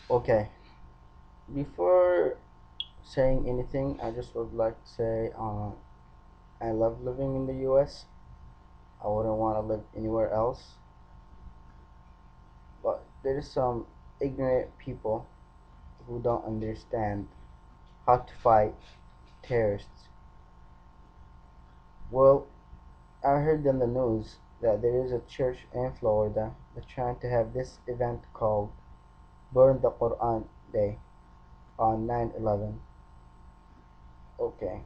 Okay, before saying anything, I just would like to say I love living in the US. I wouldn't want to live anywhere else. But there's some ignorant people who don't understand how to fight terrorists. Well, I heard on the news that there is a church in Florida that's trying to have this event called Burn the Quran Day on 9/11. Okay.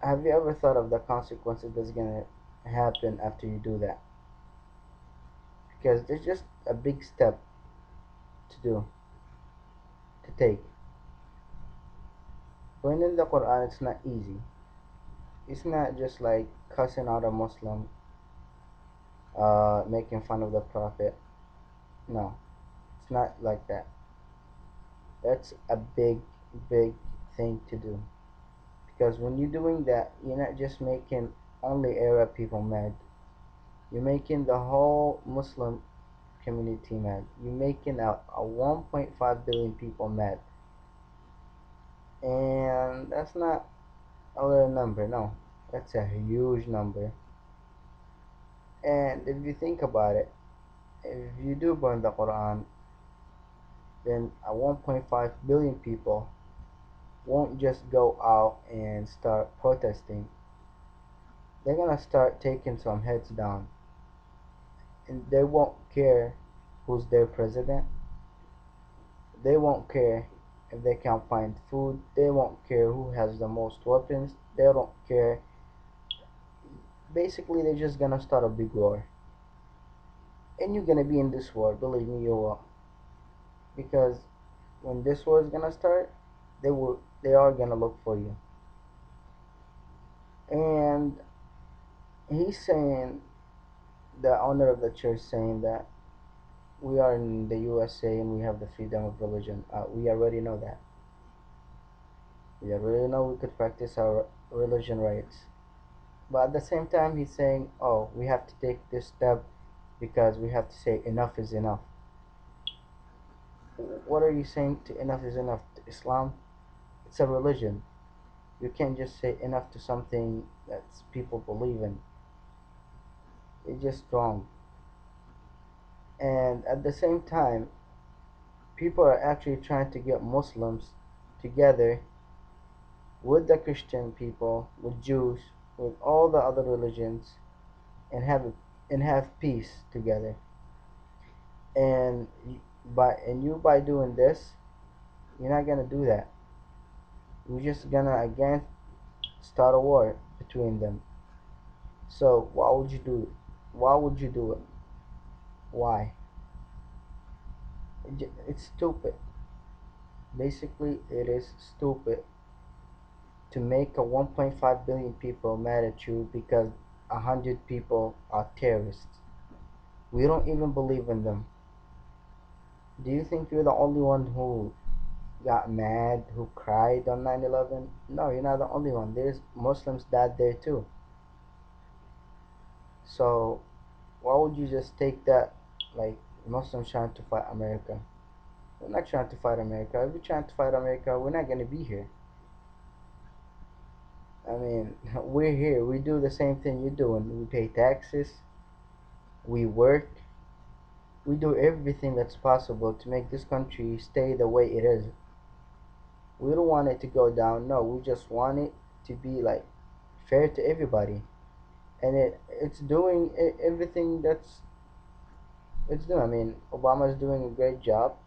Have you ever thought of the consequences that's gonna happen after you do that? Because there's just a big step to do, to take. Burning the Quran, it's not easy. It's not just like cussing out a Muslim, making fun of the Prophet. No, it's not like that. That's a big, big thing to do. Because when you're doing that, you're not just making only Arab people mad. You're making the whole Muslim community mad. You're making a 1.5 billion people mad. And that's not a little number, no. That's a huge number. And if you think about it, if you do burn the Quran, then a 1.5 billion people won't just go out and start protesting. They're gonna start taking some heads down. And they won't care who's their president. They won't care if they can't find food. They won't care who has the most weapons. They don't care. Basically, they're just gonna start a big war. And you're gonna be in this war, believe me, you will. Because when this war is gonna start, they are gonna look for you. And he's saying, the owner of the church saying that we are in the USA and we have the freedom of religion. We already know that. We already know we could practice our religion rights. But at the same time, he's saying, oh, we have to take this step because we have to say enough is enough. What are you saying to enough is enough to Islam? It's a religion. You can't just say enough to something that people believe in. It's just wrong. And at the same time, people are actually trying to get Muslims together with the Christian people, with Jews, with all the other religions, and have peace together. And by doing this, you're not gonna do that. You're just gonna again start a war between them. So why would you do it? Why would you do it? Why? It's stupid. Basically, it is stupid to make a 1.5 billion people mad at you because 100 people are terrorists. We don't even believe in them. Do you think you're the only one who got mad, who cried on 9/11? No, you're not the only one. There's Muslims died there too. So why would you just take that like Muslims trying to fight America? We're not trying to fight America. If we're trying to fight America, we're not gonna be here. I mean, we're here. We do the same thing you're doing. We pay taxes. We work. We do everything that's possible to make this country stay the way it is. We don't want it to go down. No, we just want it to be like fair to everybody. And it's doing everything that's it's doing. I mean, Obama's doing a great job,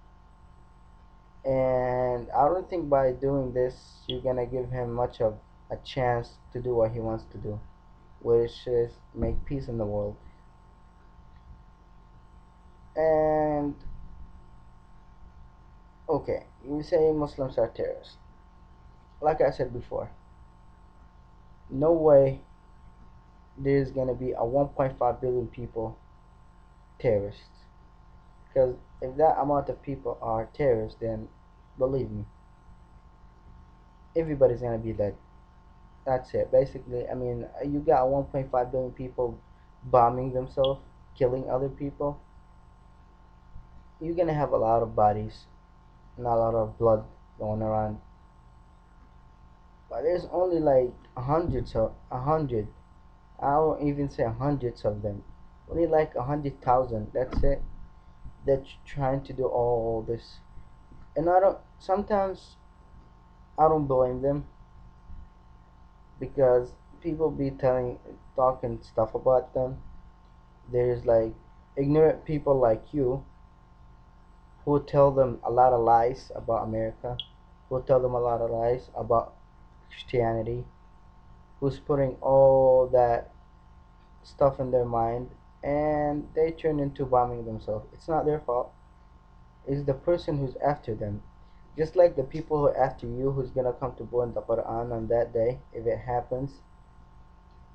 and I don't think by doing this you're gonna give him much of a chance to do what he wants to do, which is make peace in the world. And okay, you say Muslims are terrorists. Like I said before, no way there's gonna be a 1.5 billion people terrorists. Because if that amount of people are terrorists, then believe me, everybody's gonna be dead. That's it. Basically, I mean, you got 1.5 billion people bombing themselves, killing other people. you're gonna have a lot of bodies and a lot of blood going around, but there's only like a hundred. I won't even say hundreds of them. Only like 100,000. That's it. That's trying to do all this, and I don't. Sometimes I don't blame them because people be talking stuff about them. There's like ignorant people like you who tell them a lot of lies about America, who tell them a lot of lies about Christianity, who's putting all that stuff in their mind, and they turn into bombing themselves. It's not their fault. It's the person who's after them. Just like the people who are after you, who's gonna come to burn the Quran on that day, if it happens,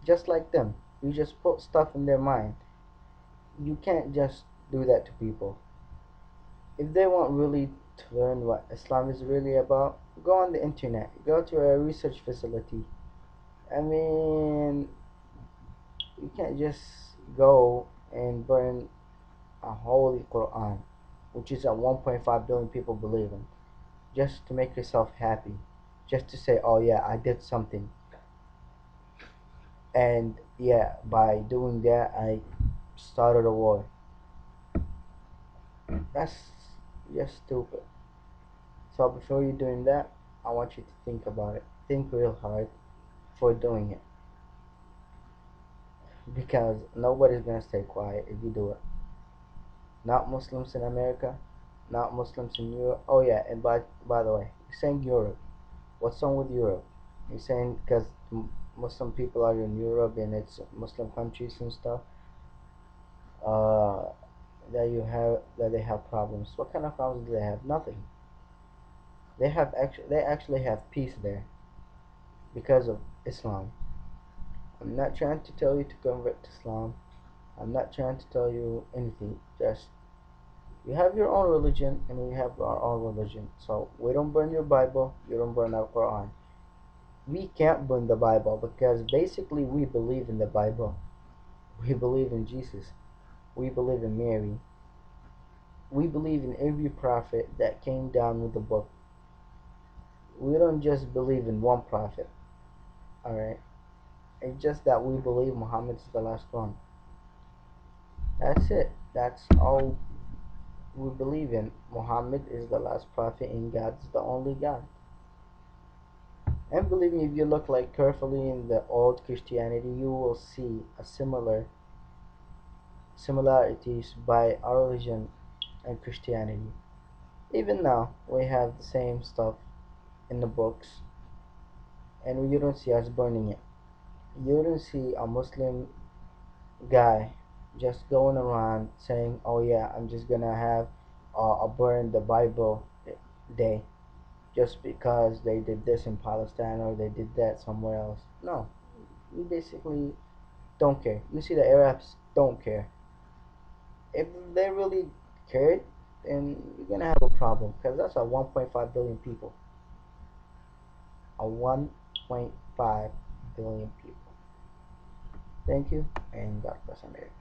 just like them. You just put stuff in their mind. You can't just do that to people. If they want really to learn what Islam is really about, go on the internet, go to a research facility. I mean, you can't just go and burn a holy Quran, which is a 1.5 billion people believe in, just to make yourself happy, just to say, oh yeah, I did something. And yeah, by doing that, I started a war. That's just stupid. So before you're doing that, I want you to think about it. Think real hard before doing it. Because nobody's gonna stay quiet if you do it. Not Muslims in America, not Muslims in Europe. Oh yeah, and by the way, you're saying Europe. What's wrong with Europe? You're saying because Muslim people are in Europe and it's Muslim countries and stuff. Uh, that they have problems. What kind of problems do they have? Nothing. They actually have peace there because of Islam. I'm not trying to tell you to convert to Islam. I'm not trying to tell you anything. Just you have your own religion and we have our own religion. So we don't burn your Bible, you don't burn our Quran. We can't burn the Bible because basically we believe in the Bible. We believe in Jesus. We believe in Mary. We believe in every prophet that came down with the book. We don't just believe in one prophet. Alright? It's just that we believe Muhammad is the last one. That's it. That's all we believe in. Muhammad is the last prophet and God's the only God. And believe me, if you look like carefully in the old Christianity, you will see a similarities by our religion and Christianity. Even now, we have the same stuff in the books, and you don't see us burning it. You don't see a Muslim guy just going around saying, "Oh yeah, I'm just gonna have a burn the Bible day." Just because they did this in Palestine or they did that somewhere else. No, we basically don't care. You see, the Arabs don't care. If they really cared, then you're gonna have a problem because that's a 1.5 billion people. A 1.5 billion people. Thank you, and God bless America.